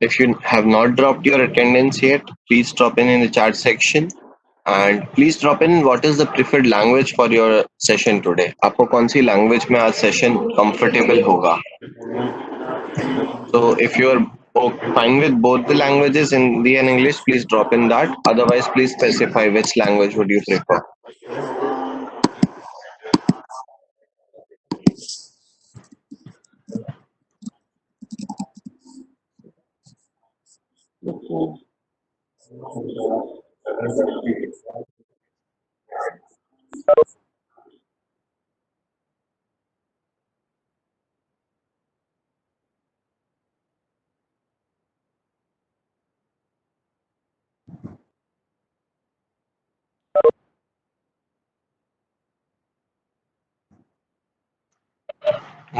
If you have not dropped your attendance yet, please drop in the chat section and please drop in what is the preferred language for your session today. आपको कौन सी language में आज session comfortable होगा? So if you are fine with both the languages, Hindi and English, please drop in that. Otherwise, please specify which language would you prefer.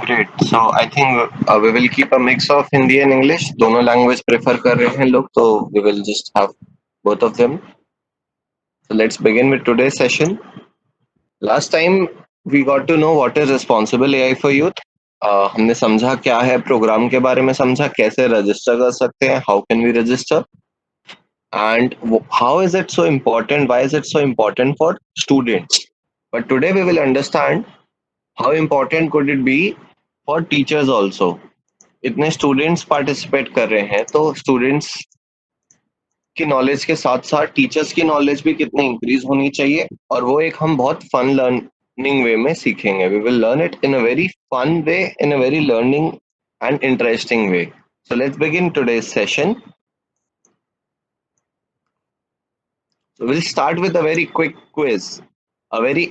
Great. So I think we will keep a mix of Hindi and English. दोनों language prefer कर रहे हैं लोग, तो we will just have both of them. So let's begin with today's session. Last time we got to know what is responsible AI for youth. हमने समझा क्या है प्रोग्राम के बारे में समझा कैसे रजिस्टर कर सकते हैं how can we register and how is it so important why is it so important for students but today we will understand how important could it be for teachers also इतने students participate कर रहे हैं तो students की knowledge के साथ साथ teachers की नॉलेज भी कितनी इंक्रीज होनी चाहिए और वो एक हम बहुत फन लर्निंग वे में सीखेंगे we will learn it in a very fun way in a very learning and interesting way so let's begin today's session we'll start with a very quick quiz. A very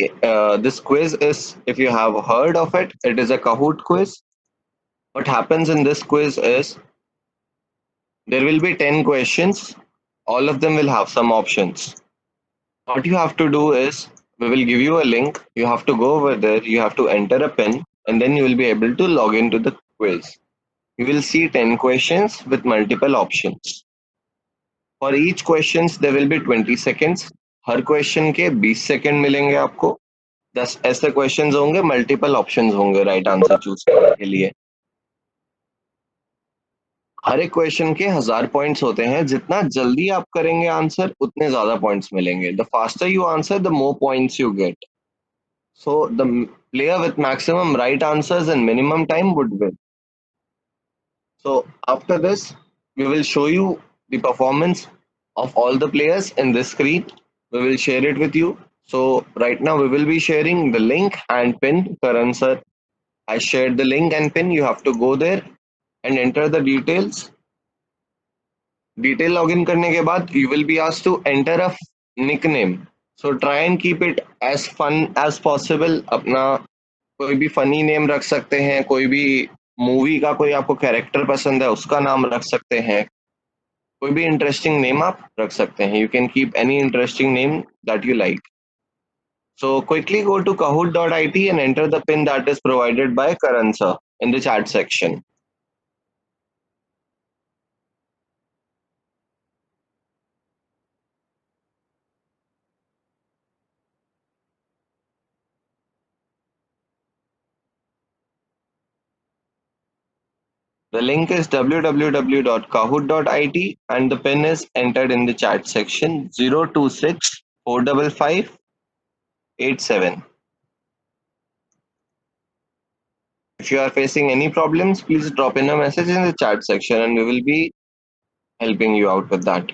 this quiz is, if you have heard of it, it is a Kahoot quiz. What happens in this quiz is there will be 10 questions. All of them will have some options. What you have to do is we will give you a link. You have to go over there. You have to enter a pin, and then you will be able to log into the quiz. You will see 10 questions with multiple options. For each questions there will be 20 seconds. Her question के 20 second मिलेंगे आपको 10 ऐसे questions होंगे multiple options होंगे right answer choose करने के लिए हर एक क्वेश्चन के 1000 पॉइंट्स होते हैं जितना जल्दी आप करेंगे आंसर उतने ज्यादा पॉइंट्स मिलेंगे the faster you answer the more points you get so the player with maximum right answers in minimum time would win so after this we will show you the performance of all the players in this screen we will share it with you so right now we will be sharing the link and pin Karan sir I shared the link and pin. You have to go there and enter the details. Detail login करने के बाद you will be asked to enter a nickname. So try and keep it as fun as possible. अपना कोई भी funny name रख सकते हैं कोई भी मूवी का कोई आपको कैरेक्टर पसंद है उसका नाम रख सकते हैं कोई भी इंटरेस्टिंग नेम आप रख सकते हैं You can keep any interesting name that you like. So quickly go to kahoot.it and enter the pin that is provided by Karan sir in the chat section. The link is www.kahoot.it and the pin is entered in the chat section 026 455 87. If you are facing any problems, please drop in a message in the chat section and we will be helping you out with that.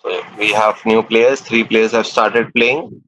So we have new players, 3 players have started playing.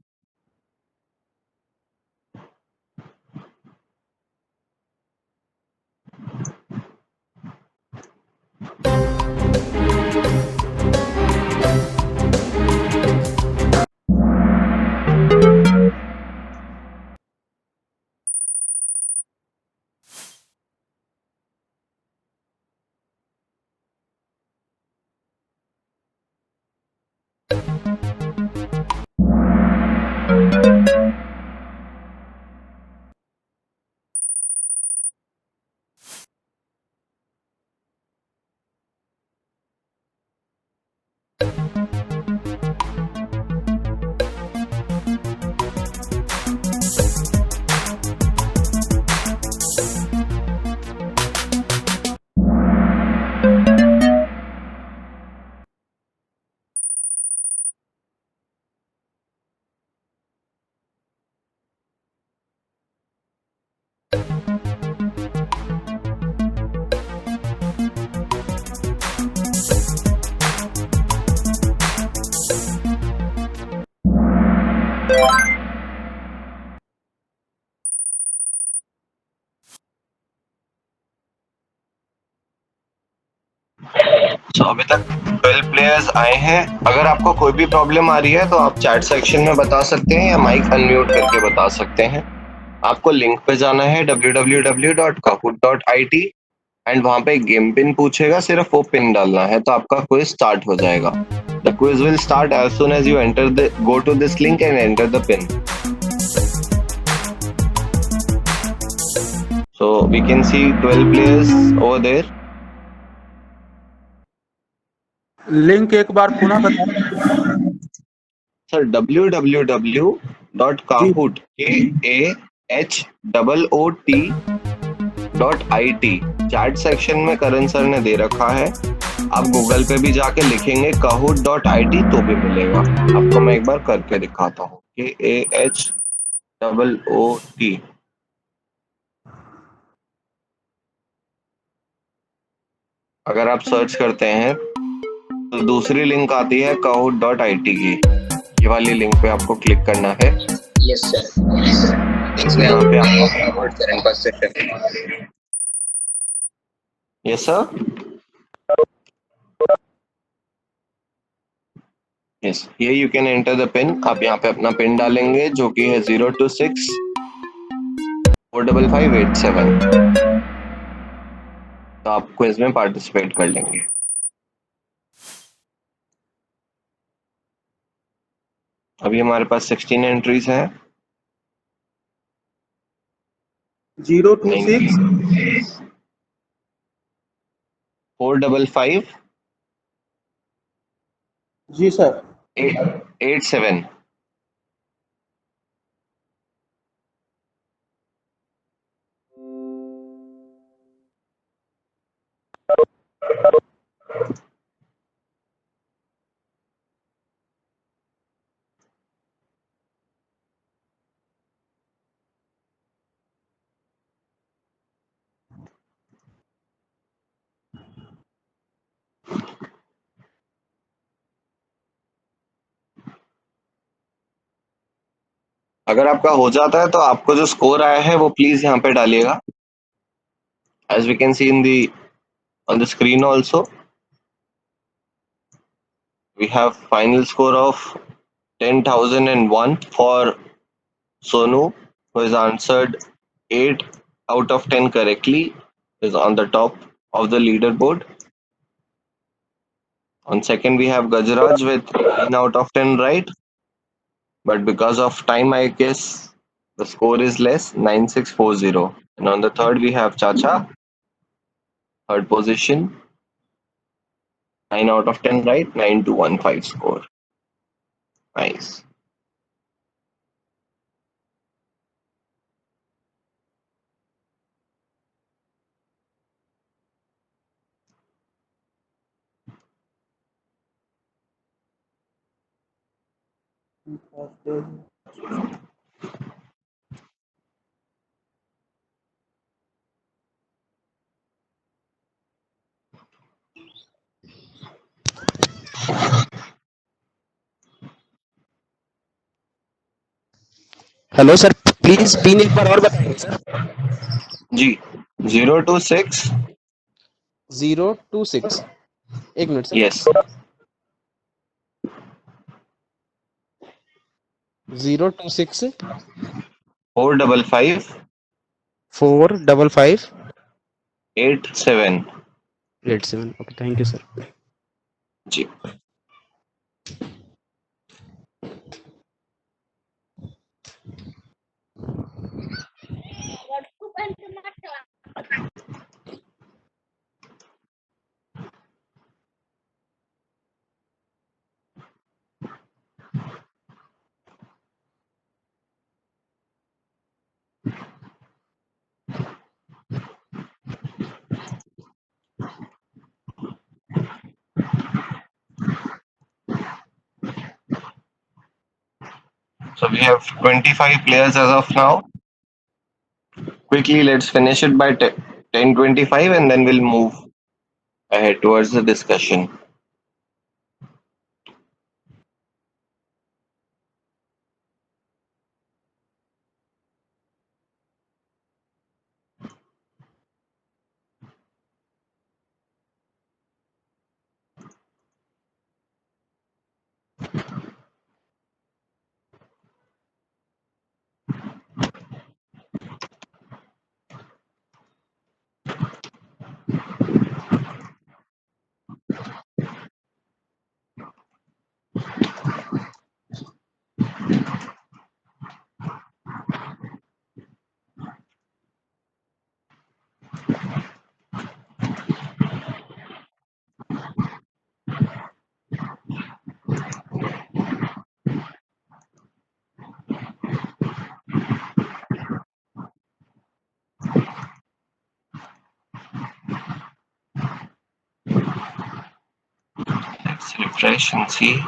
तो अभी तक 12 players आए हैं। अगर आपको कोई भी problem आ रही है तो आप चैट सेक्शन में बता सकते हैं या माइक अनम्यूट करके बता सकते हैं। आपको लिंक पे जाना है www.kahoot.it एंड वहां पे गेम पिन पूछेगा, सिर्फ वो पिन डालना है तो आपका क्विज स्टार्ट हो जाएगा। The quiz will start as soon as you enter the go to this link and enter the pin. So we can see 12 players over there. Link एक बार पुनः बताएं। Sir, www.kahoot KAHOOT.IT chat section में करण sir ने दे रखा है। आप Google पे भी जाके लिखेंगे kahoot.it तो भी मिलेगा। आपको मैं एक बार करके दिखाता हूँ। KAHOOT। अगर आप सर्च करते हैं तो दूसरी लिंक आती है kahoot.it की। ये वाली लिंक पे आपको क्लिक करना है। यस सर, इसमें यहाँ पे आपको फॉरवर्ड करें first session. Yes sir, yes, ये you can enter the pin. आप यहाँ पे अपना पिन डालेंगे जो कि है 026455587। तो आप क्विज में पार्टिसिपेट कर लेंगे। अभी हमारे पास 16 एंट्रीज हैं। 026 455 जी सर 87। अगर आपका हो जाता है तो आपको जो स्कोर आया है वो प्लीज यहाँ पे डालिएगा। As we can see in the on the screen also, we have final score of 10,001 for Sonu, who has answered 8 out of 10 correctly, is on the top of the leaderboard. On second we have Gajraj with 9 out of 10 right, but because of time I guess the score is less, 9640. And on the third we have Chacha, third position, 9 out of 10 right, 9215 score. Nice. Hello sir, please pin एक बार और बताइए sir. जी 026 026 एक minute sir. yes 026 455 455 87 87। Okay, thank you sir. जी। So we have 25 players as of now. Quickly, let's finish it by 10:25 and then we'll move ahead towards the discussion. Let's refresh and see.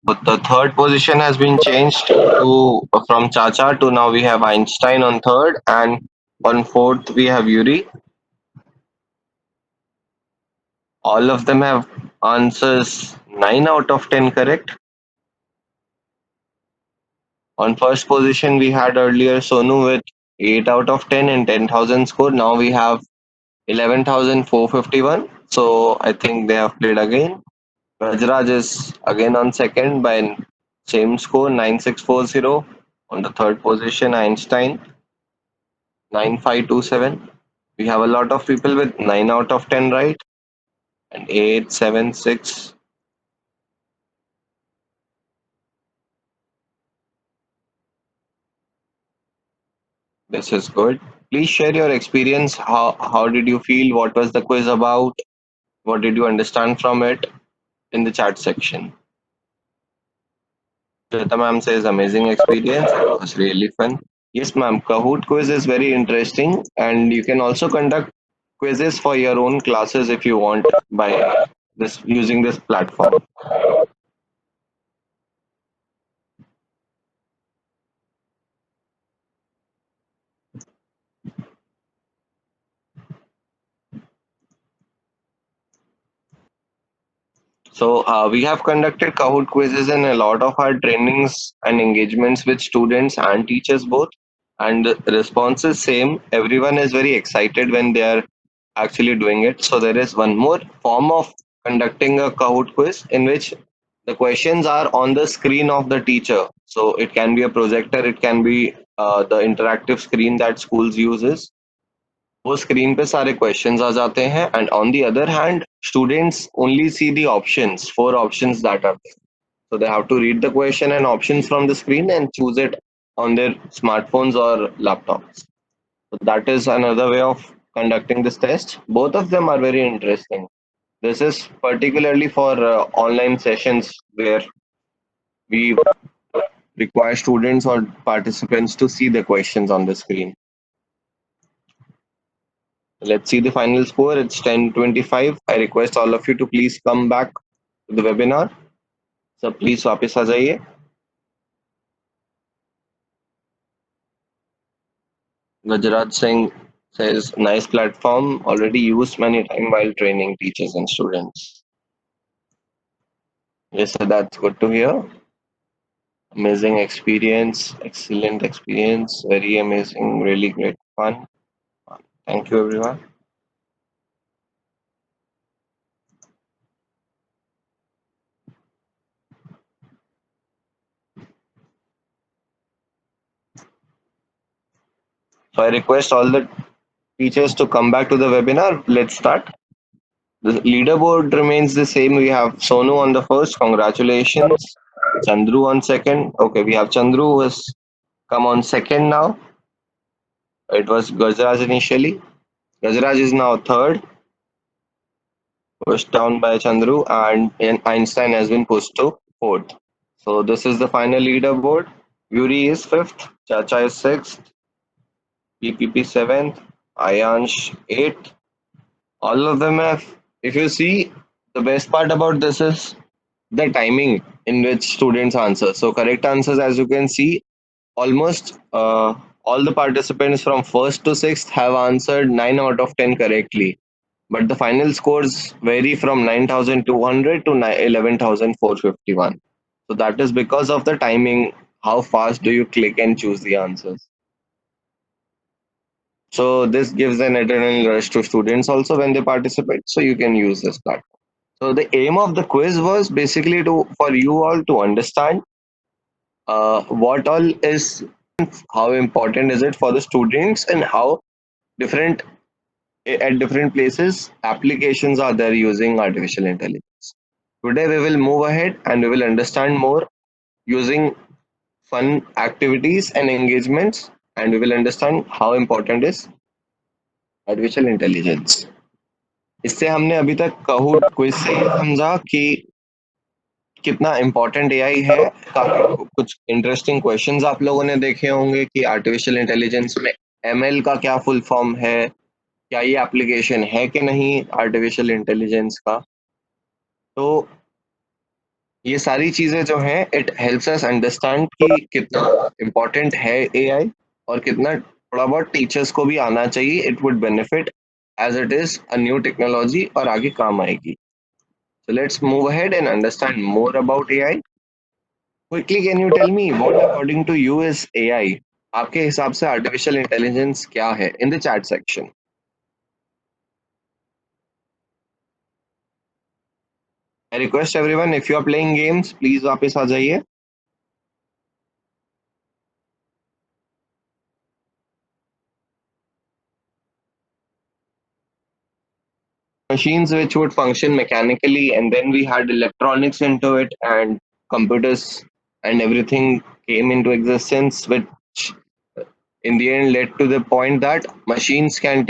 But the third position has been changed to from Chacha to now we have Einstein on third, and on fourth we have Yuri. All of them have answers 9 out of 10 correct. On first position we had earlier Sonu with 8 out of 10 and 10,000 score. Now we have 11,451. So I think they have played again. Rajraj is again on second by same score 9640. On the third position, Einstein 9527. We have a lot of people with 9 out of 10 right and 876. This is good. Please share your experience. How did you feel? What was the quiz about? What did you understand from it in the chat section? Shweta ma'am says amazing experience. It was really fun. Yes, ma'am. Kahoot quiz is very interesting, and you can also conduct quizzes for your own classes if you want by this using this platform. So we have conducted Kahoot quizzes in a lot of our trainings and engagements with students and teachers both, and the response is same. Everyone is very excited when they are actually doing it. So there is one more form of conducting a Kahoot quiz in which the questions are on the screen of the teacher. So it can be a projector, it can be the interactive screen that schools uses. वो screen पे सारे questions आ जाते हैं and on the other hand students only see the options four options that are there so they have to read the question and options from the screen and choose it on their smartphones or laptops. So that is another way of conducting this test. Both of them are very interesting. This is particularly for online sessions where we require students or participants to see the questions on the screen. Let's see the final score. It's 10:25. I request all of you to please come back to the webinar. So please वापस आ जाइए. Gajraj Singh says nice platform already used many times while training teachers and students. Yes, sir, that's good to hear. Amazing experience, excellent experience, very amazing, really great fun. Thank you, everyone. So I request all the teachers to come back to the webinar. Let's start. The leaderboard remains the same. We have Sonu on the first. Congratulations. Chandru on second. Okay, we have Chandru who has come on second now. It was Gajraj initially. Gajraj is now third, pushed down by Chandru, and Einstein has been pushed to fourth. So this is the final leaderboard. Yuri is fifth, Chacha is sixth, PPP seventh, Ayansh eighth. All of them have, if you see, the best part about this is the timing. in which students answer. So correct answers, as you can see, almost all the participants from first to sixth have answered 9 out of 10 correctly. But the final scores vary from 9,200 to 11,451. So that is because of the timing. How fast do you click and choose the answers? So this gives an adrenaline rush to students also when they participate. So you can use this platform. So the aim of the quiz was basically to for you all to understand what all is, how important is it for the students, and how different at different places applications are there using artificial intelligence. Today we will move ahead and we will understand more using fun activities and engagements, and we will understand how important is artificial intelligence. इससे हमने अभी तक कहूट quiz से ये समझा कि कितना important AI है. काफी कुछ इंटरेस्टिंग क्वेश्चंस आप लोगों ने देखे होंगे कि आर्टिफिशियल इंटेलिजेंस में एमएल का क्या फुल फॉर्म है, क्या ये एप्लीकेशन है कि नहीं आर्टिफिशियल इंटेलिजेंस का. तो ये सारी चीजें जो हैं इट हेल्प्स अस अंडरस्टैंड कि कितना इम्पोर्टेंट है एआई और कितना थोड़ा बहुत टीचर्स को भी आना चाहिए. It would benefit as it is a new technology और आगे काम आएगी. So let's move ahead and understand more about AI. Quickly, can you tell me what according to you is AI? आपके हिसाब से artificial intelligence क्या है? In the chat section. I request everyone, if you are playing games, please वापस आ जाइए. Machines which would function mechanically, and then we had electronics into it, and computers and everything came into existence, which in the end led to the point that machines can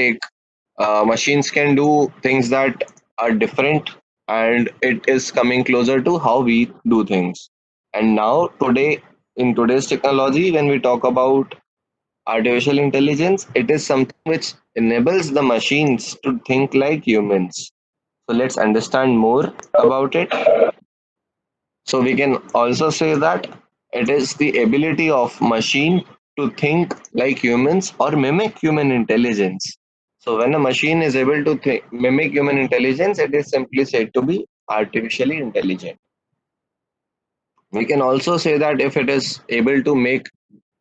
do things that are different, and it is coming closer to how we do things. And now today, in today's technology, when we talk about artificial intelligence, it is something which enables the machines to think like humans. So let's understand more about it. So we can also say that it is the ability of machine to think like humans or mimic human intelligence. So when a machine is able to mimic human intelligence, it is simply said to be artificially intelligent. We can also say that if it is able to make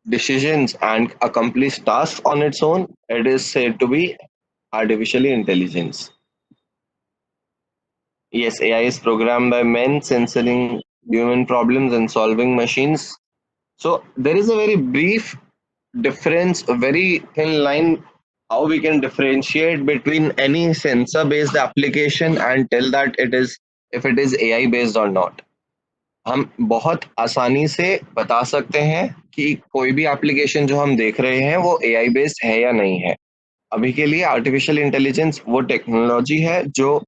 decisions and accomplish tasks on its own, it is said to be artificially intelligence. Yes, AI is programmed by men, censoring human problems and solving machines. So there is a very brief difference, a very thin line, how we can differentiate between any sensor based application and tell that it is if it is AI based or not. हम बहुत आसानी से बता सकते हैं कि कोई भी एप्लीकेशन जो हम देख रहे हैं वो एआई बेस्ड है या नहीं है. अभी के लिए आर्टिफिशियल इंटेलिजेंस वो टेक्नोलॉजी है जो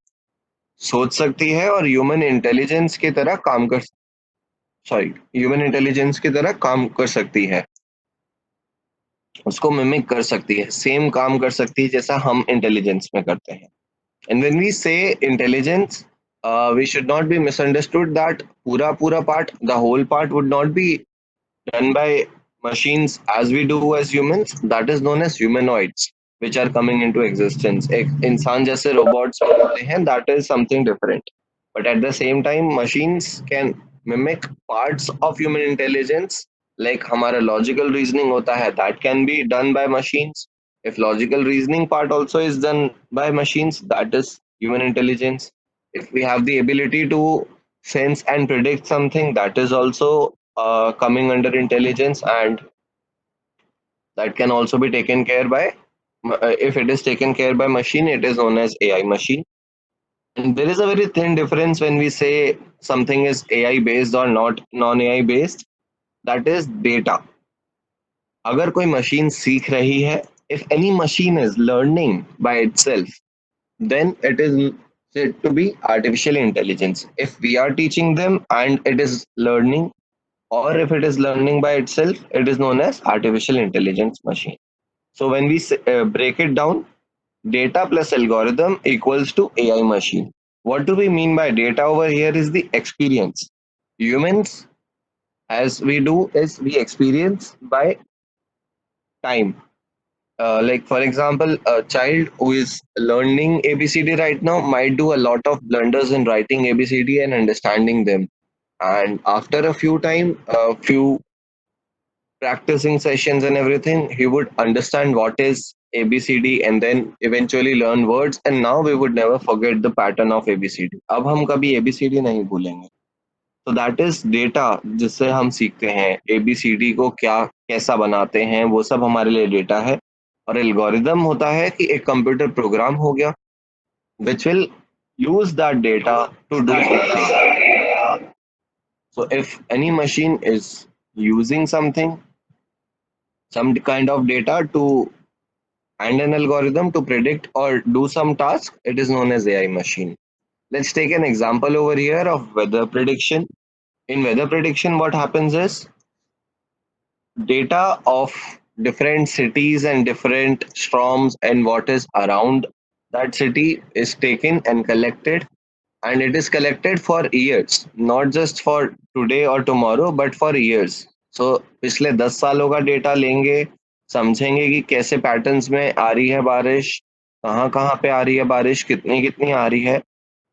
सोच सकती है और ह्यूमन इंटेलिजेंस की तरह काम कर सकती है. उसको मिमिक कर सकती है, सेम काम कर सकती है जैसा हम इंटेलिजेंस में करते हैं. एंड व्हेन वी से intelligence, we should not be misunderstood that पूरा part, the whole part would not be done by machines as we do as humans. That is known as humanoids, which are coming into existence. एक इंसान जैसे robots होते हैं, that is something different. But at the same time, machines can mimic parts of human intelligence. Like हमारा logical reasoning होता है, that can be done by machines. If logical reasoning part also is done by machines, that is human intelligence. If we have the ability to sense and predict something, that is also coming under intelligence, and that can also be taken care by if it is taken care by machine, it is known as AI machine. And there is a very thin difference when we say something is AI based or not non AI based. That is data. अगर कोई machine सीख रही है, if any machine is learning by itself, then it is said to be artificial intelligence. If we are teaching them and it is learning, or if it is learning by itself, it is known as artificial intelligence machine. So when we break it down, data plus algorithm equals to AI machine. What do we mean by data over here is the experience. Humans, as we do, is we experience by time. Like for example, a child who is learning ABCD right now might do a lot of blunders in writing ABCD and understanding them. And after a few practicing sessions and everything, he would understand what is ABCD and then eventually learn words. And now we would never forget the pattern of ABCD. अब हम कभी ABCD नहीं भूलेंगे. So that is data जिससे हम सीखते हैं ABCD को क्या कैसा बनाते हैं वो सब हमारे लिए डेटा है. और एल्गोरिदम होता है कि एक कंप्यूटर प्रोग्राम हो गया which will use that data to do something. So if any machine is using something, some kind of data to and an algorithm to predict or do some task, it is known as AI machine. Let's take an example over here of weather prediction. In weather prediction, what happens is data of different cities and different storms and what is around that city is taken and collected, and it is collected for years, not just for today or tomorrow but for years. So पिछले 10 सालों का data लेंगे, समझेंगे कि कैसे patterns में आ रही है बारिश, कहाँ कहाँ पे आ रही है बारिश, कितनी कितनी आ रही है,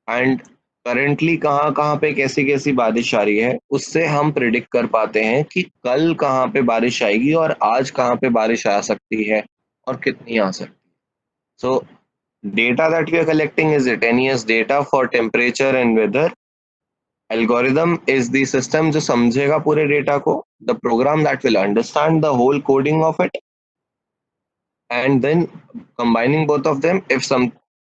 एंड करंटली कहाँ कहाँ पे कैसी कैसी बारिश आ रही है. उससे हम प्रिडिक्ट कर पाते हैं कि कल कहाँ पे बारिश आएगी और आज कहाँ पे बारिश आ सकती है और कितनी आ सकती है. So data that we are collecting is the 10 years data for temperature and weather. Algorithm is the system जो समझेगा पूरे डेटा को, the program that will understand the whole coding of it, and then combining both of them,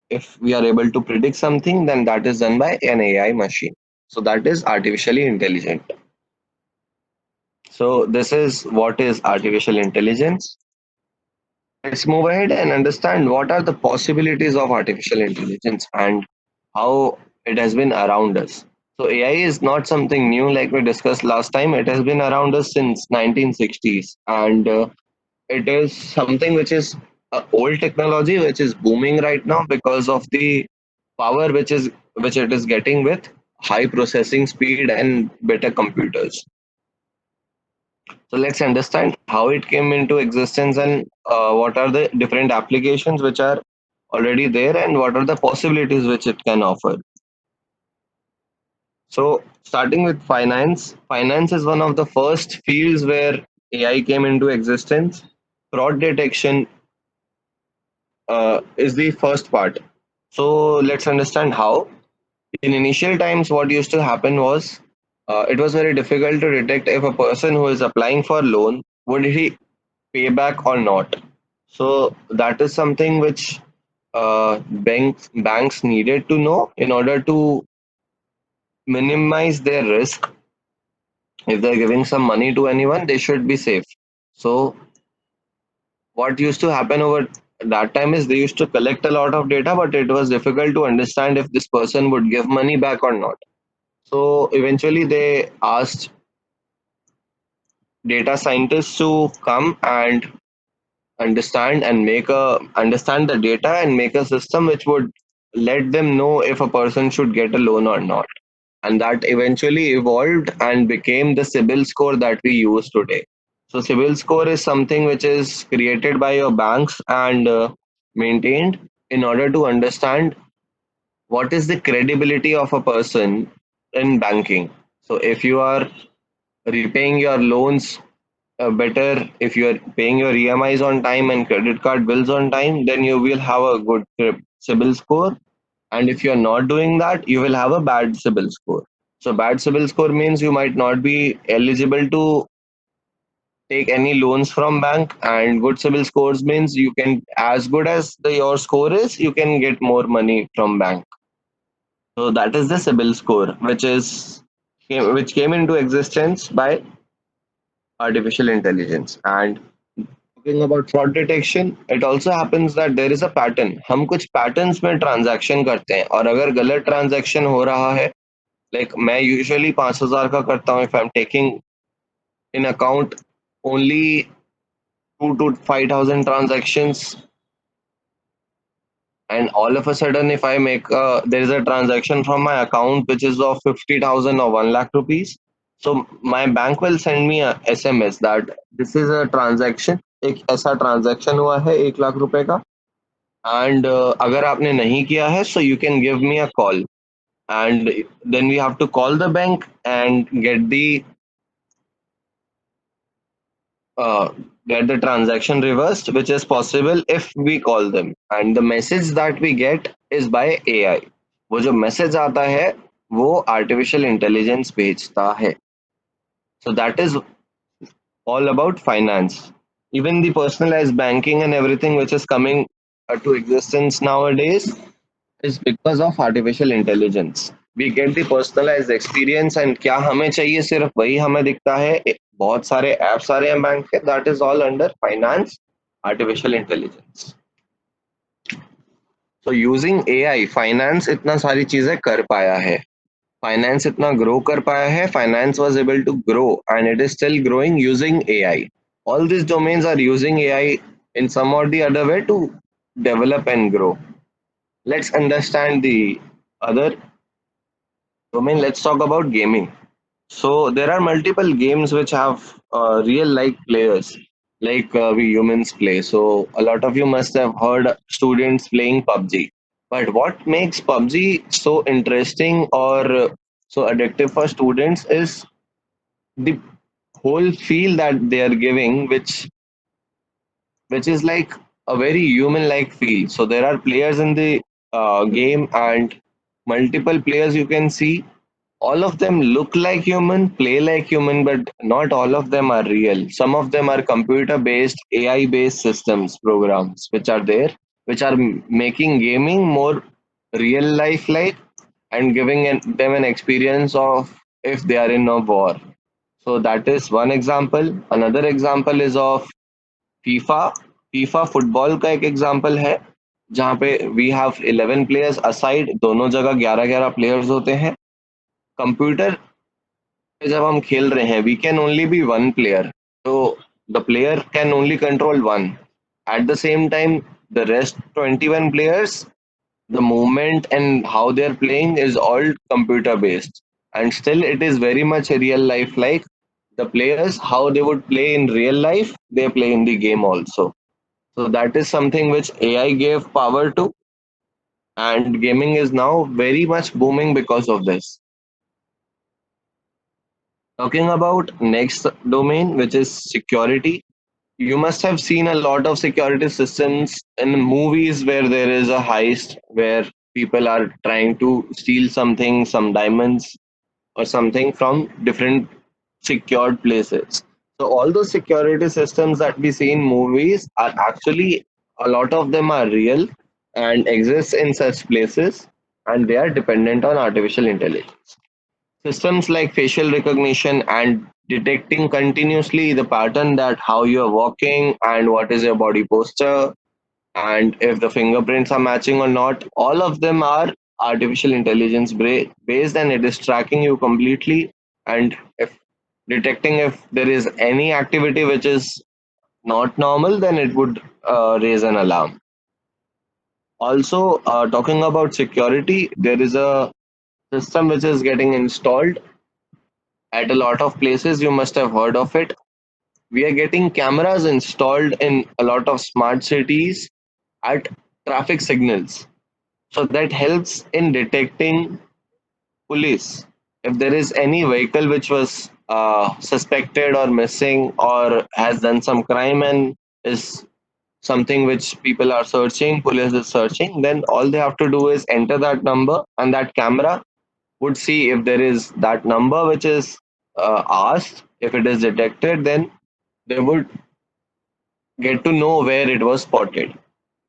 if we are able to predict something, then that is done by an AI machine. So that is artificially intelligent. So this is what is artificial intelligence. Let's move ahead and understand what are the possibilities of artificial intelligence and how it has been around us. So AI is not something new like we discussed last time. It has been around us since 1960s, and it is something which is old technology which is booming right now because of the power which it is getting with high processing speed and better computers. So let's understand how it came into existence and what are the different applications which are already there and what are the possibilities which it can offer. So starting with finance, finance is one of the first fields where AI came into existence. Fraud detection is the first part. So let's understand how. In initial times, what used to happen was it was very difficult to detect if a person who is applying for loan would he pay back or not. So that is something which banks needed to know in order to minimize their risk. If they're giving some money to anyone, they should be safe. So what used to happen over that time is they used to collect a lot of data, but it was difficult to understand if this person would give money back or not. So eventually they asked data scientists to come and understand the data and make a system which would let them know if a person should get a loan or not. And that eventually evolved and became the CIBIL score that we use today. So CIBIL score is something which is created by your banks and maintained in order to understand what is the credibility of a person in banking. So if you are repaying your loans better, if you are paying your EMIs on time and credit card bills on time, then you will have a good CIBIL score. And if you are not doing that, you will have a bad CIBIL score. So bad CIBIL score means you might not be eligible to take any loans from bank, and good CIBIL scores means you can, as good as your score is, you can get more money from bank. So that is the CIBIL score, which came into existence by artificial intelligence. And talking about fraud detection, it also happens that there is a pattern. हम कुछ patterns में transaction करते हैं और अगर गलत transaction हो रहा है, like मैं usually 5,000 का करता हूँ if I'm taking in account only 2 to 5,000 transactions, and all of a sudden if I make there is a transaction from my account which is of 50,000 or 1 lakh rupees, So my bank will send me a SMS that this is a transaction, एक ऐसा transaction हुआ है 1 लाख रुपए का, and अगर आपने नहीं किया है so you can give me a call, and then we have to call the bank and uh, get the transaction reversed, which is possible if we call them. And the message that we get is by AI. वो जो message आता है वो artificial intelligence भेजता है. So that is all about finance. Even the personalized banking and everything which is coming to existence nowadays is because of artificial intelligence. We get the personalized experience and क्या हमें चाहिए सिर्फ वही हमें दिखता है. बहुत सारे apps आ रहे हैं बैंक के. That is all under finance, artificial intelligence. So using AI, finance इतना सारी चीजें कर पाया है. Finance इतना grow कर पाया है. Finance was able to grow and it is still growing using AI. All these domains are using AI in some or the other way to develop and grow. Let's understand the other domain. Let's talk about gaming. So there are multiple games which have real like players, like we humans play. So a lot of you must have heard students playing PUBG. But what makes PUBG so interesting or so addictive for students is the whole feel that they are giving, which is like a very human like feel. So there are players in the game and multiple players you can see. All of them look like human, play like human, but not all of them are real. Some of them are computer based, AI based systems, programs, which are there, which are making gaming more real life like and giving them an experience of if they are in a war. So that is one example. Another example is of FIFA. FIFA football का एक example है जहाँ पे we have 11 players aside, दोनों जगह 11 players होते हैं. Computer पे जब हम खेल रहे हैं we can only be one player, तो the player can only control one. At the same time the rest 21 players, the movement and how they're playing is all computer based, and still it is very much a real life like the players how they would play in real life they play in the game also. So that is something which AI gave power to, and gaming is now very much booming because of this. Talking about next domain, which is security. You must have seen a lot of security systems in movies where there is a heist where people are trying to steal something, some diamonds or something from different secured places. So all those security systems that we see in movies are actually, a lot of them are real and exist in such places, and they are dependent on artificial intelligence. Systems like facial recognition and detecting continuously the pattern that how you are walking and what is your body posture and if the fingerprints are matching or not, all of them are artificial intelligence based, and it is tracking you completely, and if detecting if there is any activity which is not normal, then it would raise an alarm. Also, talking about security, there is a system which is getting installed at a lot of places. You must have heard of it. We are getting cameras installed in a lot of smart cities at traffic signals. So that helps in detecting police. If there is any vehicle which was suspected or missing or has done some crime and is something which people are searching, police is searching, then all they have to do is enter that number, and that camera would see if there is that number which is asked. If it is detected, then they would get to know where it was spotted.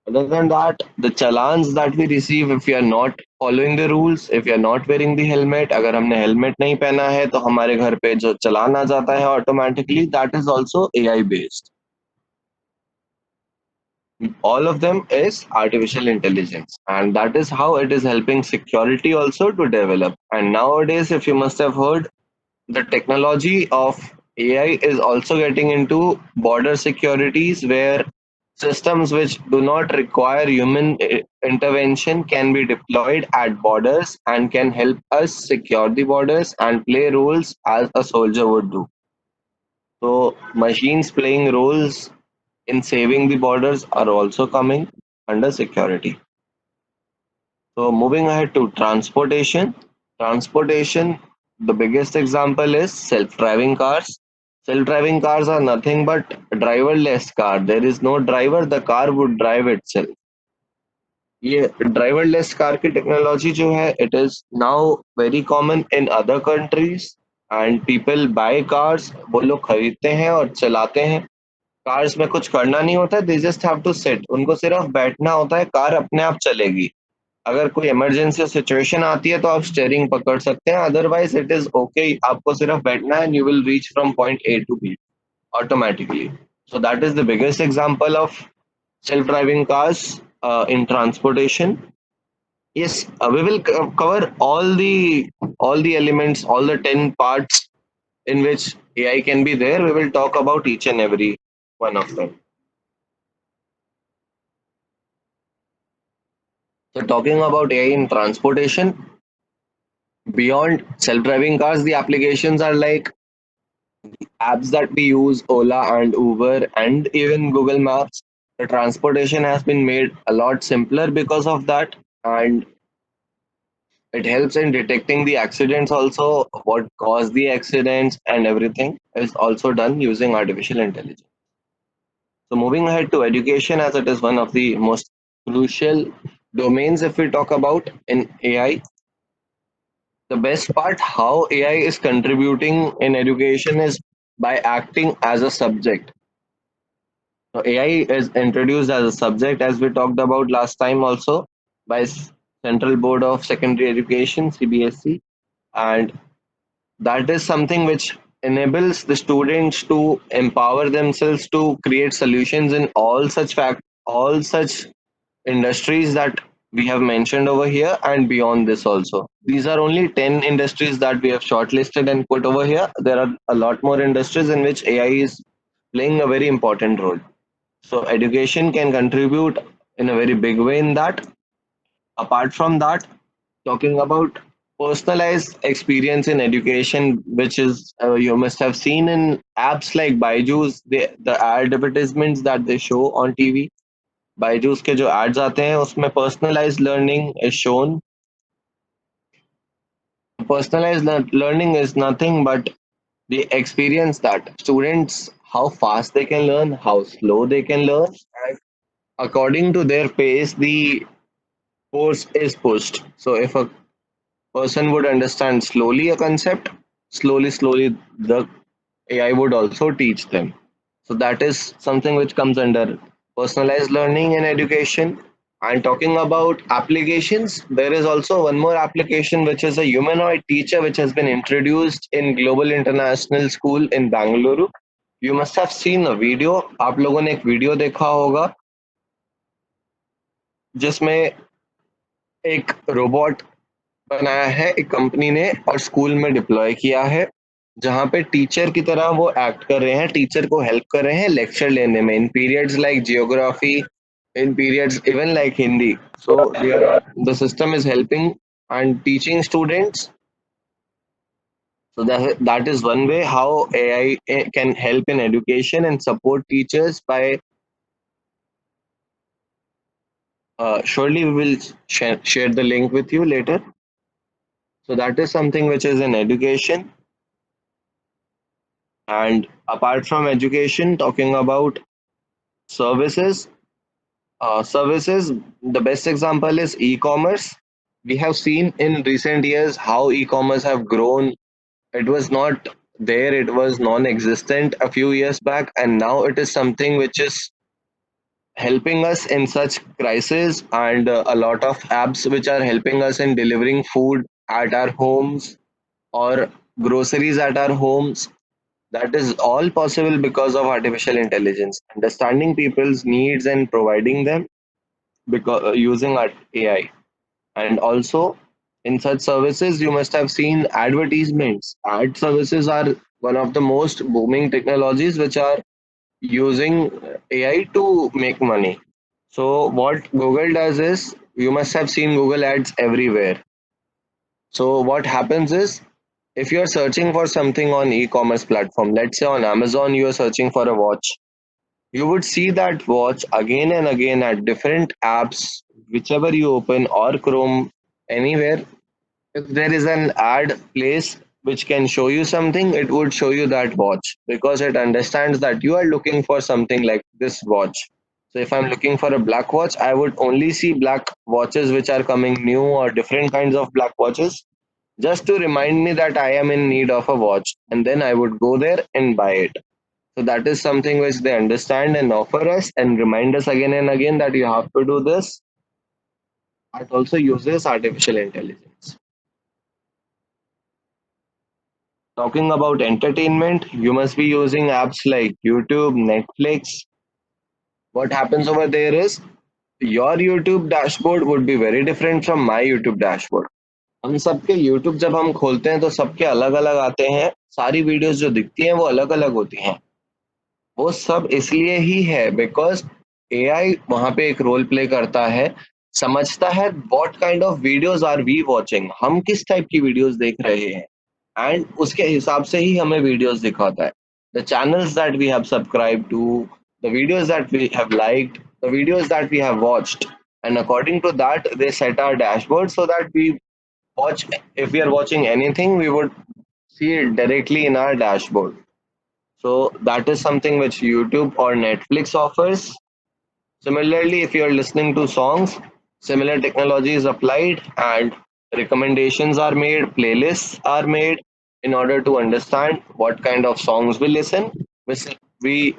Other than that, the challans that we receive if we are not following the rules, if we are not wearing the helmet, अगर हमने helmet नहीं पहना है तो हमारे घर पे जो चालान आ जाता है automatically, that is also AI based. All of them is artificial intelligence, and that is how it is helping security also to develop. And nowadays, if you must have heard, the technology of AI is also getting into border securities where Systems which do not require human intervention can be deployed at borders and can help us secure the borders and play roles as a soldier would do. So, machines playing roles in saving the borders are also coming under security. So, moving ahead to transportation. Transportation, the biggest example is self-driving cars. Self-driving cars are nothing but driverless car. There is no driver, the car would drive itself. ये driverless car की technology जो है, it is now very common in other countries and people buy cars. वो लोग खरीदते हैं और चलाते हैं. कार्स में कुछ करना नहीं होता, they just have to sit. उनको सिर्फ बैठना होता है, कार अपने आप चलेगी. अगर कोई इमरजेंसी सिचुएशन आती है तो आप स्टीयरिंग पकड़ सकते हैं, अदरवाइज इट इज ओके. आपको सिर्फ बैठना है, you will reach from point A to B automatically. So that is the biggest example of self-driving cars in transportation. Yes, we will cover all the elements, all the 10 parts in which AI can be there. We will talk about each and every one of them. So talking about AI in transportation, beyond self-driving cars, the applications are like apps that we use, Ola and Uber, and even Google Maps. The transportation has been made a lot simpler because of that, and it helps in detecting the accidents also, what caused the accidents, and everything is also done using artificial intelligence. So, moving ahead to education, as it is one of the most crucial domains if we talk about in AI, the best part how AI is contributing in education is by acting as a subject. So AI is introduced as a subject as we talked about last time also by Central Board of Secondary Education CBSE, and that is something which enables the students to empower themselves to create solutions in all such industries that we have mentioned over here and beyond this also. These are only 10 industries that we have shortlisted and put over here. There are a lot more industries in which AI is playing a very important role. So education can contribute in a very big way in that. Apart from that, talking about personalized experience in education, which is you must have seen in apps like Byju's, the advertisements that they show on TV. Byju's के जो ads आते हैं उसमें personalized learning is shown. Personalized learning is nothing but the experience that students, how fast they can learn, how slow they can learn, and according to their pace the course is pushed. So if a person would understand slowly a concept, slowly the AI would also teach them. So that is something which comes under personalized learning in education. And talking about applications, there is also one more application which is a humanoid teacher which has been introduced in Global International School in Bangalore. You must have seen a video. आप लोगों ने एक video देखा होगा जिसमें एक robot बनाया है एक कंपनी ने और स्कूल में डिप्लॉय किया है, जहाँ पे टीचर की तरह वो एक्ट कर रहे हैं, टीचर को हेल्प कर रहे हैं लेक्चर लेने में in periods like geography, in periods even like Hindi. So the system is helping and teaching students. So that is one way how AI can help in education and support teachers by surely we will share the link with you later. So that is something which is in education. And apart from education, talking about services, the best example is e-commerce. We have seen in recent years how e-commerce have grown. It was not there, it was non-existent a few years back, and now it is something which is helping us in such crisis, and a lot of apps which are helping us in delivering food at our homes or groceries at our homes. That is all possible because of artificial intelligence, understanding people's needs and providing them because using AI. And also in such services, you must have seen advertisements. Ad services are one of the most booming technologies which are using AI to make money. So what Google does is, you must have seen Google ads everywhere. So what happens is, if you're searching for something on e-commerce platform, let's say on Amazon, you're searching for a watch, you would see that watch again and again at different apps, whichever you open, or Chrome, anywhere. If there is an ad place which can show you something, it would show you that watch because it understands that you are looking for something like this watch. So if I'm looking for a black watch, I would only see black watches which are coming new or different kinds of black watches just to remind me that I am in need of a watch, and then I would go there and buy it. So that is something which they understand and offer us and remind us again and again that you have to do this. It also uses artificial intelligence. Talking about entertainment, you must be using apps like YouTube, Netflix. What happens over there is, your YouTube dashboard would be very different from my YouTube dashboard. हम सबके YouTube जब हम खोलते हैं तो सबके अलग अलग आते हैं, सारी वीडियोस जो दिखती हैं वो अलग अलग होती हैं. वो सब इसलिए ही है बिकॉज एआई वहां पे एक रोल प्ले करता है, समझता है what kind of videos are we watching, हम किस टाइप की वीडियोस देख रहे हैं, एंड उसके हिसाब से ही हमें वीडियोस दिखाता है. The channels that we have subscribe to, the videos that we have liked, the videos that we have watched, and according to that they set our dashboard so that we watch, if we are watching anything we would see it directly in our dashboard. So that is something which YouTube or Netflix offers. Similarly, if you're listening to songs, similar technology is applied and recommendations are made, playlists are made in order to understand what kind of songs we listen. We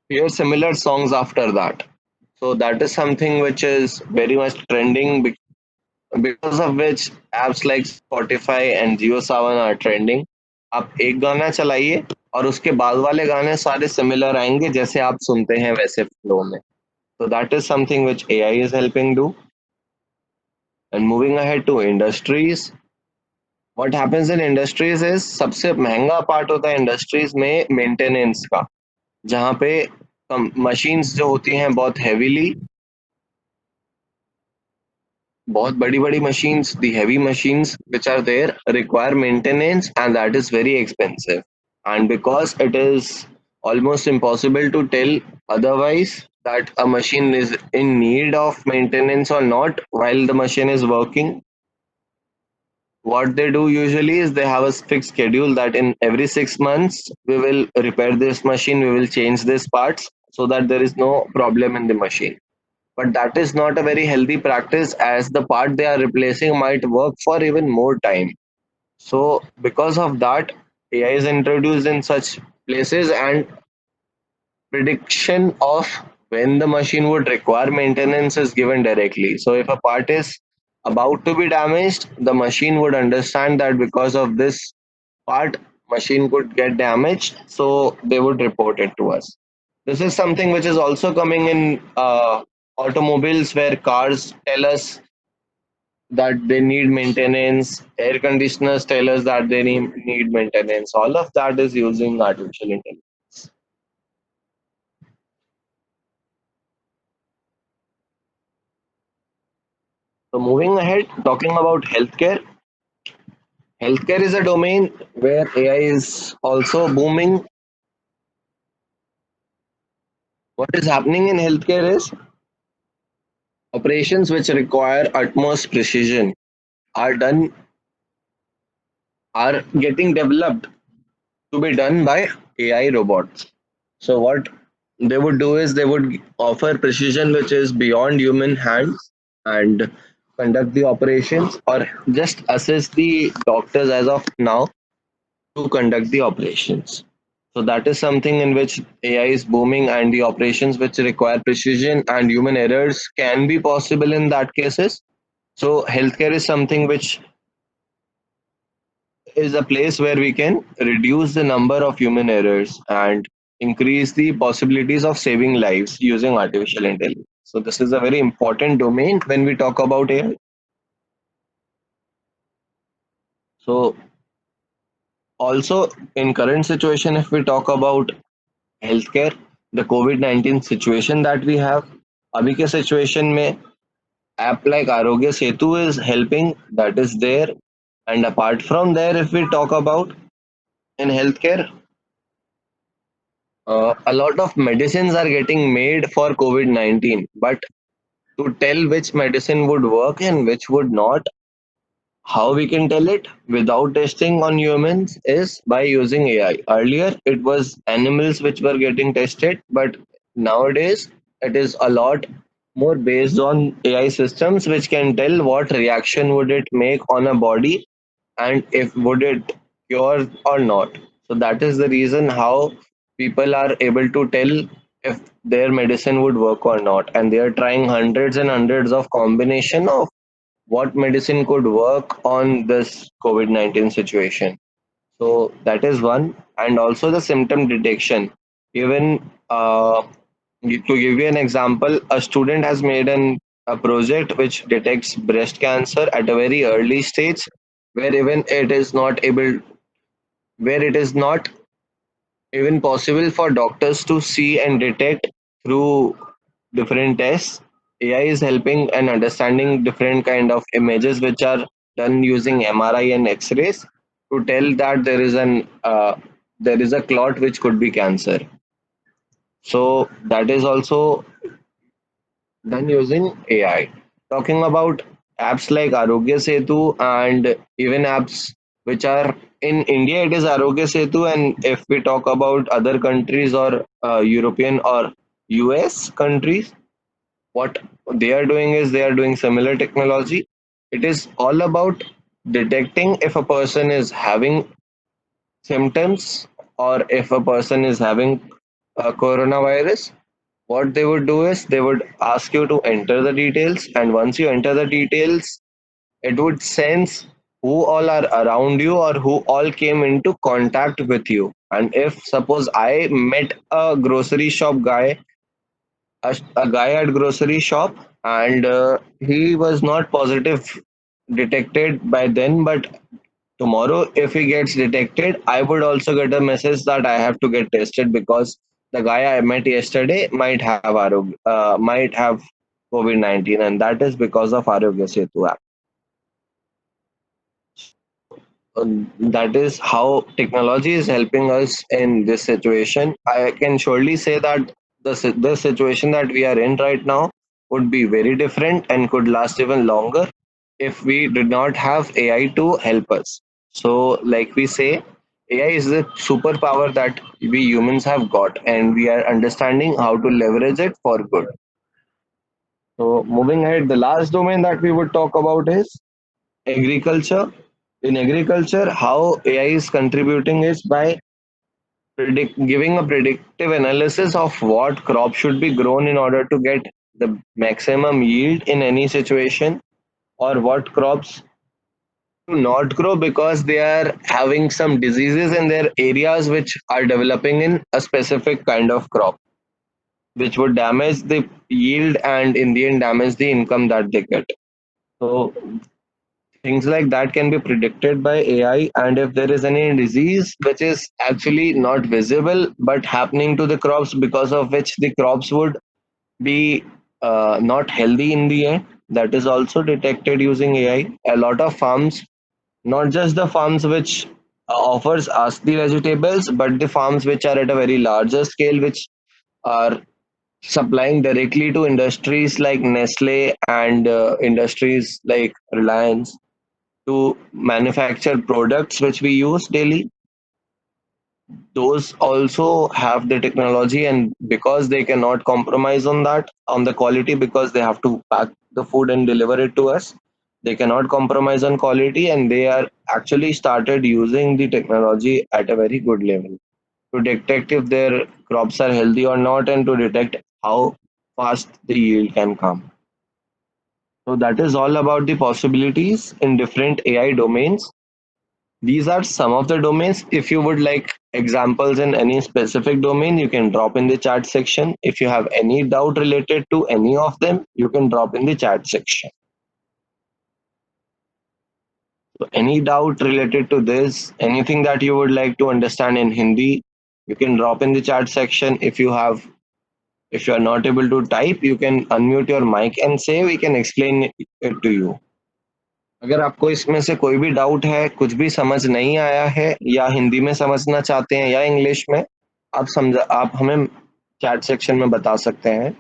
hear similar songs after that. So that is something which is very much trending, because of which apps like Spotify and JioSaavn are trending. आप एक गाना चलाइए और उसके बाद वाले गाने सारे सिमिलर आएंगे, जैसे आप सुनते हैं वैसे फ्लो में. So that is something which AI is helping do. And moving ahead to industries, what happens in industries is, सबसे महंगा पार्ट होता है इंडस्ट्रीज में मेंटेनेंस का, जहाँ पे मशीन्स जो होती हैं बहुत बड़ी बड़ी machines, the heavy machines which are there require maintenance, and that is very expensive. And because it is almost impossible to tell otherwise that a machine is in need of maintenance or not while the machine is working, what they do usually is they have a fixed schedule that in every 6 months we will repair this machine, we will change these parts so that there is no problem in the machine. But that is not a very healthy practice, as the part they are replacing might work for even more time. So because of that, AI is introduced in such places, and prediction of when the machine would require maintenance is given directly. So if a part is about to be damaged, the machine would understand that because of this part, machine could get damaged, so they would report it to us. This is something which is also coming in automobiles, where cars tell us that they need maintenance, air conditioners tell us that they need maintenance. All of that is using artificial intelligence. So moving ahead, talking about healthcare. Healthcare is a domain where AI is also booming. What is happening in healthcare is, operations which require utmost precision are done are getting developed to be done by AI robots. So what they would do is they would offer precision which is beyond human hands and conduct the operations, or just assist the doctors as of now to conduct the operations. So that is something in which AI is booming, and the operations which require precision and human errors can be possible in that cases. So healthcare is something which is a place where we can reduce the number of human errors and increase the possibilities of saving lives using artificial intelligence. So this is a very important domain when we talk about AI. So also in current situation, if we talk about healthcare, the COVID-19 situation that we have. अभी के situation में app like Arogya Setu is helping, that is there. And apart from there, if we talk about in healthcare, a lot of medicines are getting made for COVID-19, but to tell which medicine would work and which would not, how we can tell it without testing on humans is by using AI. Earlier, it was animals which were getting tested, but nowadays it is a lot more based on AI systems which can tell what reaction would it make on a body and if would it cure or not. So that is the reason how people are able to tell if their medicine would work or not, and they are trying hundreds and hundreds of combination of what medicine could work on this COVID-19 situation. So that is one, and also the symptom detection. Even to give you an example, a student has made a project which detects breast cancer at a very early stage, where even it is not able, where it is not even possible for doctors to see and detect through different tests. AI is helping and understanding different kind of images which are done using MRI and X-rays to tell that there is a clot which could be cancer. So that is also done using AI. Talking about apps like Arogya Setu and even apps which are in India, it is Arogya Setu, and if we talk about other countries or European or US countries, what they are doing is they are doing similar technology. It is all about detecting if a person is having symptoms or if a person is having a coronavirus. What they would do is they would ask you to enter the details, and once you enter the details, it would sense who all are around you or who all came into contact with you. And if suppose I met a grocery shop guy, a guy at grocery shop, and he was not positive detected by then, but tomorrow if he gets detected, I would also get a message that I have to get tested because the guy I met yesterday might have COVID-19, and that is because of Arogya Setu app. That is how technology is helping us in this situation. I can surely say that the situation that we are in right now would be very different and could last even longer if we did not have AI to help us. So, like we say, AI is the superpower that we humans have got, and we are understanding how to leverage it for good. So, moving ahead, the last domain that we would talk about is agriculture. In agriculture, how AI is contributing is by giving a predictive analysis of what crop should be grown in order to get the maximum yield in any situation, or what crops to not grow because they are having some diseases in their areas which are developing in a specific kind of crop, which would damage the yield and in the end damage the income that they get. So things like that can be predicted by AI, and if there is any disease which is actually not visible but happening to the crops because of which the crops would be not healthy in the end, that is also detected using AI. A lot of farms, not just the farms which offers us the vegetables, but the farms which are at a very larger scale, which are supplying directly to industries like Nestle and industries like Reliance to manufacture products which we use daily. Those also have the technology, and because they cannot compromise on that, on the quality, because they have to pack the food and deliver it to us, they cannot compromise on quality, and they are actually started using the technology at a very good level to detect if their crops are healthy or not, and to detect how fast the yield can come. So that is all about the possibilities in different AI domains. These are some of the domains. If you would like examples in any specific domain, you can drop in the chat section. If you have any doubt related to any of them, you can drop in the chat section. So any doubt related to this, anything that you would like to understand in Hindi, you can drop in the chat section. If you have If you are not able to type, you can unmute your mic and say, we can explain it to you. अगर आपको इसमें से कोई भी doubt है, कुछ भी समझ नहीं आया है, या हिंदी में समझना चाहते हैं या इंग्लिश में, आप हमें चैट सेक्शन में बता सकते हैं,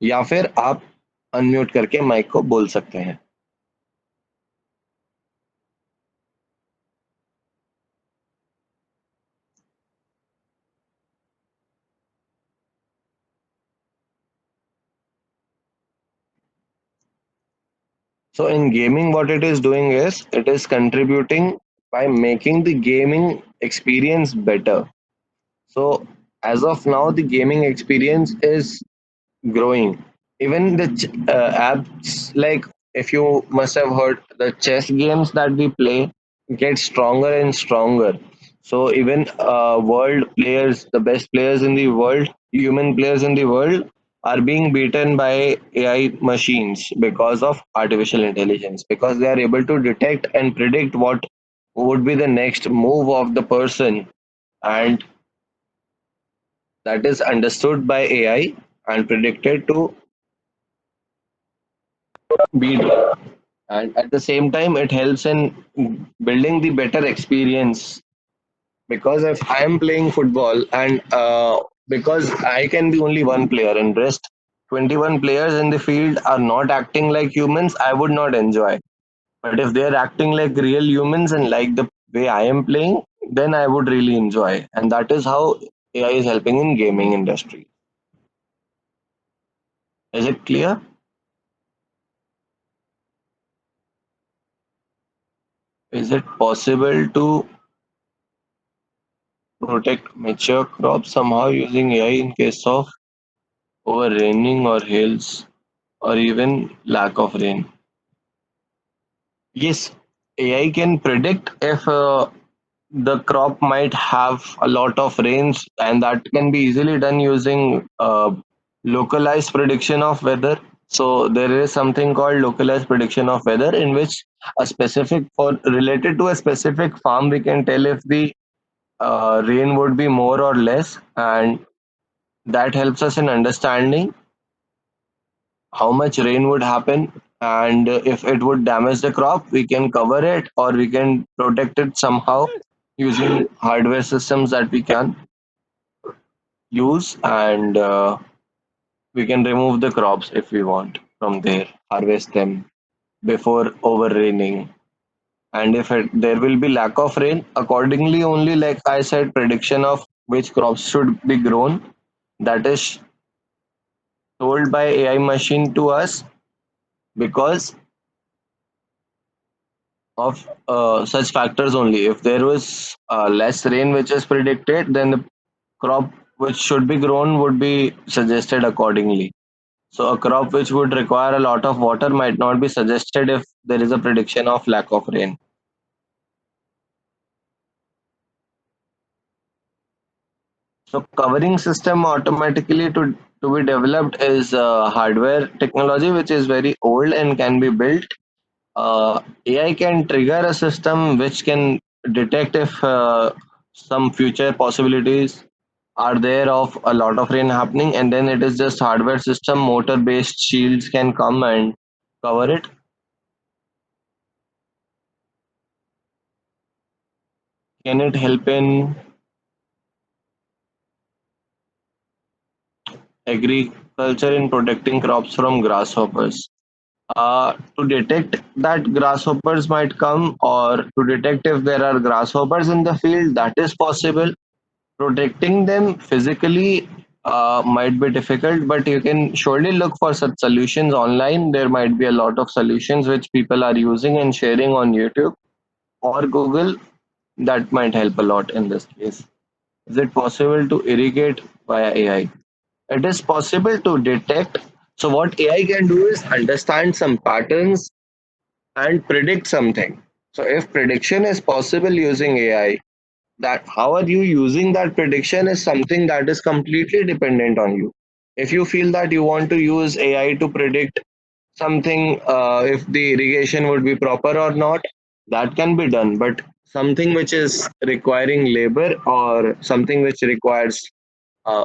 या फिर आप अनम्यूट करके माइक को बोल सकते हैं. So in gaming, what it is doing is it is contributing by making the gaming experience better. So as of now, the gaming experience is growing. Even the apps, like, if you must have heard, the chess games that we play get stronger and stronger. So even world players, the best players in the world, human players in the world, are being beaten by AI machines because of artificial intelligence, because they are able to detect and predict what would be the next move of the person, and that is understood by AI and predicted to be done. And at the same time, it helps in building the better experience, because if I am playing football and because I can be only one player and rest 21 players in the field are not acting like humans, I would not enjoy. But if they are acting like real humans and like the way I am playing, then I would really enjoy. And that is how AI is helping in gaming industry. Is it clear? Is it possible to protect mature crops somehow using AI in case of over raining or hails or even lack of rain? Yes, AI can predict if the crop might have a lot of rains, and that can be easily done using localized prediction of weather. So there is something called localized prediction of weather, in which a specific, for related to a specific farm, we can tell if the rain would be more or less, and that helps us in understanding how much rain would happen, and if it would damage the crop, we can cover it or we can protect it somehow using hardware systems that we can use, and we can remove the crops if we want from there, harvest them before over raining. And if there will be lack of rain, accordingly only, like I said, prediction of which crops should be grown, that is told by AI machine to us, because of such factors only. If there was less rain which is predicted, then the crop which should be grown would be suggested accordingly. So a crop which would require a lot of water might not be suggested if there is a prediction of lack of rain. So covering system automatically to be developed is hardware technology which is very old and can be built. AI can trigger a system which can detect if some future possibilities are there of a lot of rain happening, and then it is just hardware system, motor based shields can come and cover it. Can it help in agriculture in protecting crops from grasshoppers? To detect that grasshoppers might come, or to detect if there are grasshoppers in the field, that is possible. Protecting them physically might be difficult, but you can surely look for such solutions online. There might be a lot of solutions which people are using and sharing on YouTube or Google. That might help a lot in this case. Is it possible to irrigate via AI? It is possible to detect. So what AI can do is understand some patterns and predict something. So if prediction is possible using AI, that how are you using that prediction is something that is completely dependent on you. If you feel that you want to use AI to predict something, if the irrigation would be proper or not, that can be done. But something which is requiring labor or something which requires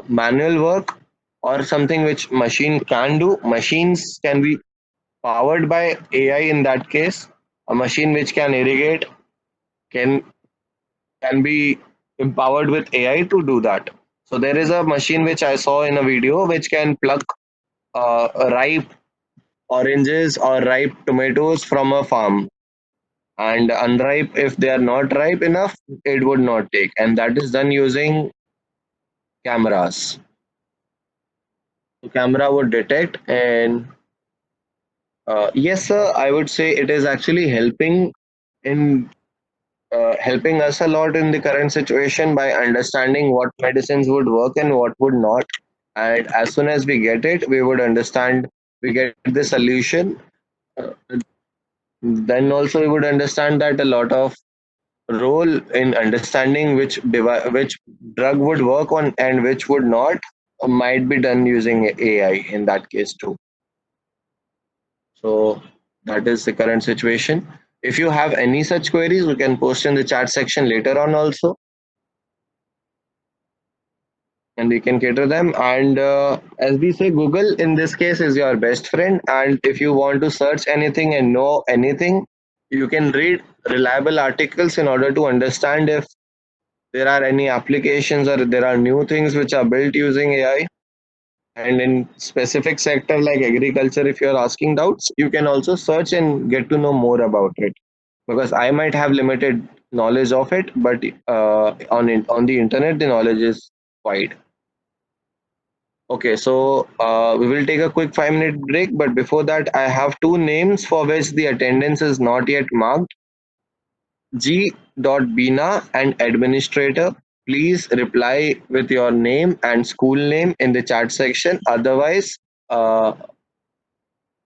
manual work, or something which machine can do. Machines can be powered by AI in that case. A machine which can irrigate can be empowered with AI to do that. So there is a machine which I saw in a video which can pluck ripe oranges or ripe tomatoes from a farm, and unripe, if they are not ripe enough, it would not take, and that is done using cameras. So camera would detect, and yes sir, I would say it is actually in helping us a lot in the current situation by understanding what medicines would work and what would not. And as soon as we get it, we would understand, we get the solution. Uh, then also we would understand that a lot of role in understanding which drug would work on and which would not might be done using AI in that case too. So that is the current situation. If you have any such queries, we can post in the chat section later on also, and we can cater them. And as we say, Google in this case is your best friend. And if you want to search anything and know anything, you can read reliable articles in order to understand if there are any applications or there are new things which are built using AI. And in specific sector like agriculture, if you're asking doubts, you can also search and get to know more about it, because I might have limited knowledge of it, but on the internet the knowledge is wide. Okay, so we will take a quick 5 minute break, but before that I have two names for which the attendance is not yet marked. G. Bina and administrator. Please reply with your name and school name in the chat section. Otherwise, uh,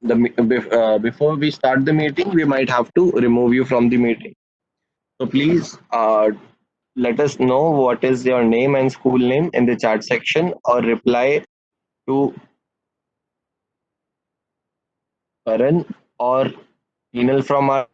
before we start the meeting, we might have to remove you from the meeting. So please let us know what is your name and school name in the chat section, or reply to Karan or email from our